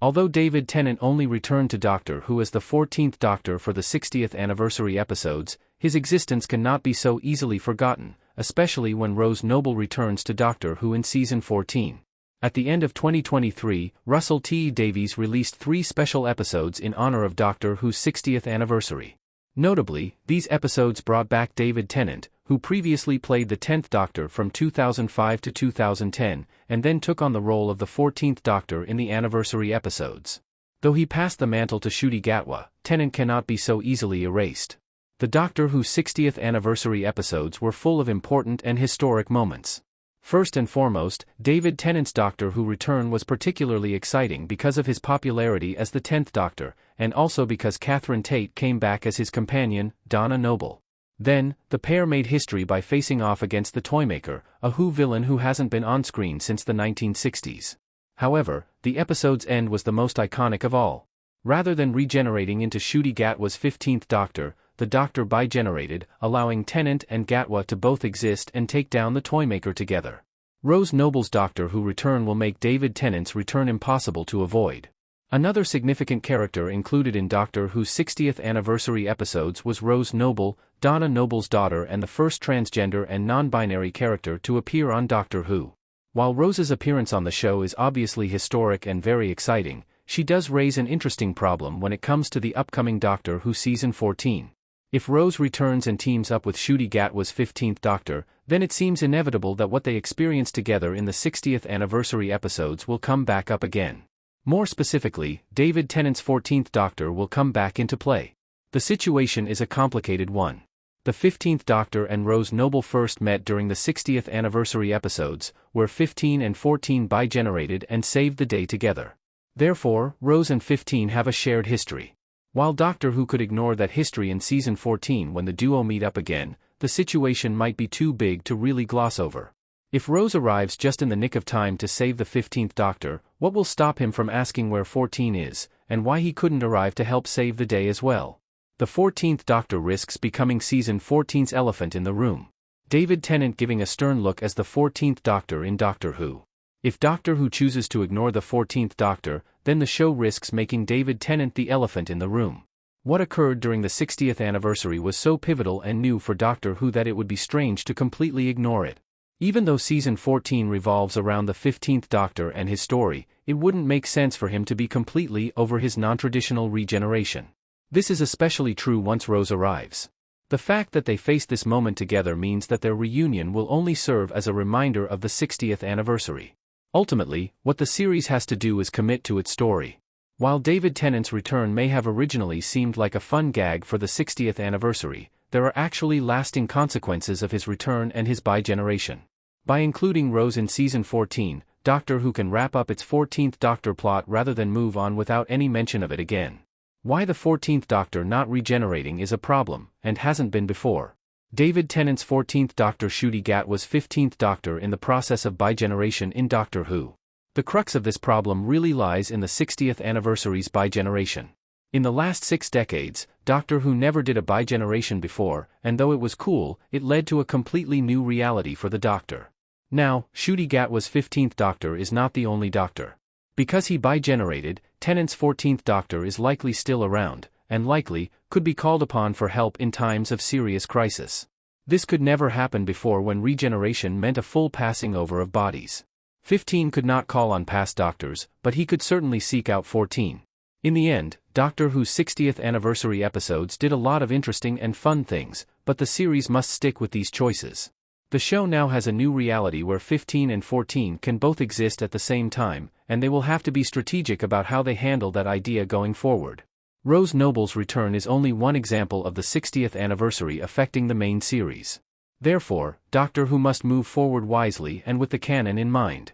Although David Tennant only returned to Doctor Who as the 14th Doctor for the 60th anniversary episodes, his existence cannot be so easily forgotten, especially when Rose Noble returns to Doctor Who in Season 14. At the end of 2023, Russell T Davies released 3 special episodes in honor of Doctor Who's 60th anniversary. Notably, these episodes brought back David Tennant, who previously played the 10th Doctor from 2005 to 2010, and then took on the role of the 14th Doctor in the anniversary episodes. Though he passed the mantle to Ncuti Gatwa, Tennant cannot be so easily erased. The Doctor Who's 60th anniversary episodes were full of important and historic moments. First and foremost, David Tennant's Doctor Who return was particularly exciting because of his popularity as the 10th Doctor, and also because Catherine Tate came back as his companion, Donna Noble. Then, the pair made history by facing off against the Toymaker, a Who villain who hasn't been on screen since the 1960s. However, the episode's end was the most iconic of all. Rather than regenerating into Ncuti Gatwa's 15th Doctor, the Doctor bigenerated, allowing Tennant and Gatwa to both exist and take down the Toymaker together. Rose Noble's Doctor Who return will make David Tennant's return impossible to avoid. Another significant character included in Doctor Who's 60th anniversary episodes was Rose Noble, Donna Noble's daughter and the first transgender and non-binary character to appear on Doctor Who. While Rose's appearance on the show is obviously historic and very exciting, she does raise an interesting problem when it comes to the upcoming Doctor Who Season 14. If Rose returns and teams up with Ncuti Gatwa's 15th Doctor, then it seems inevitable that what they experienced together in the 60th anniversary episodes will come back up again. More specifically, David Tennant's 14th Doctor will come back into play. The situation is a complicated one. The 15th Doctor and Rose Noble first met during the 60th anniversary episodes, where 15 and 14 bigenerated and saved the day together. Therefore, Rose and 15 have a shared history. While Doctor Who could ignore that history in Season 14 when the duo meet up again, the situation might be too big to really gloss over. If Rose arrives just in the nick of time to save the 15th Doctor, what will stop him from asking where 14 is, and why he couldn't arrive to help save the day as well? The 14th Doctor risks becoming Season 14's elephant in the room. David Tennant giving a stern look as the 14th Doctor in Doctor Who. If Doctor Who chooses to ignore the 14th Doctor, then the show risks making David Tennant the elephant in the room. What occurred during the 60th anniversary was so pivotal and new for Doctor Who that it would be strange to completely ignore it. Even though Season 14 revolves around the 15th Doctor and his story, it wouldn't make sense for him to be completely over his non-traditional regeneration. This is especially true once Rose arrives. The fact that they face this moment together means that their reunion will only serve as a reminder of the 60th anniversary. Ultimately, what the series has to do is commit to its story. While David Tennant's return may have originally seemed like a fun gag for the 60th anniversary, there are actually lasting consequences of his return and his bigeneration. By including Rose in Season 14, Doctor Who can wrap up its 14th Doctor plot rather than move on without any mention of it again. Why the 14th Doctor not regenerating is a problem, and hasn't been before. David Tennant's 14th Doctor Ncuti Gatwa's 15th Doctor in the process of bigeneration in Doctor Who. The crux of this problem really lies in the 60th anniversary's bigeneration. In the last 6 decades, Doctor Who never did a bigeneration before, and though it was cool, it led to a completely new reality for the Doctor. Now, Ncuti Gatwa's 15th Doctor is not the only Doctor. Because he bigenerated, Tennant's 14th Doctor is likely still around, and likely, could be called upon for help in times of serious crisis. This could never happen before when regeneration meant a full passing over of bodies. 15 could not call on past Doctors, but he could certainly seek out 14. In the end, Doctor Who's 60th anniversary episodes did a lot of interesting and fun things, but the series must stick with these choices. The show now has a new reality where 15 and 14 can both exist at the same time, and they will have to be strategic about how they handle that idea going forward. Rose Noble's return is only one example of the 60th anniversary affecting the main series. Therefore, Doctor Who must move forward wisely and with the canon in mind.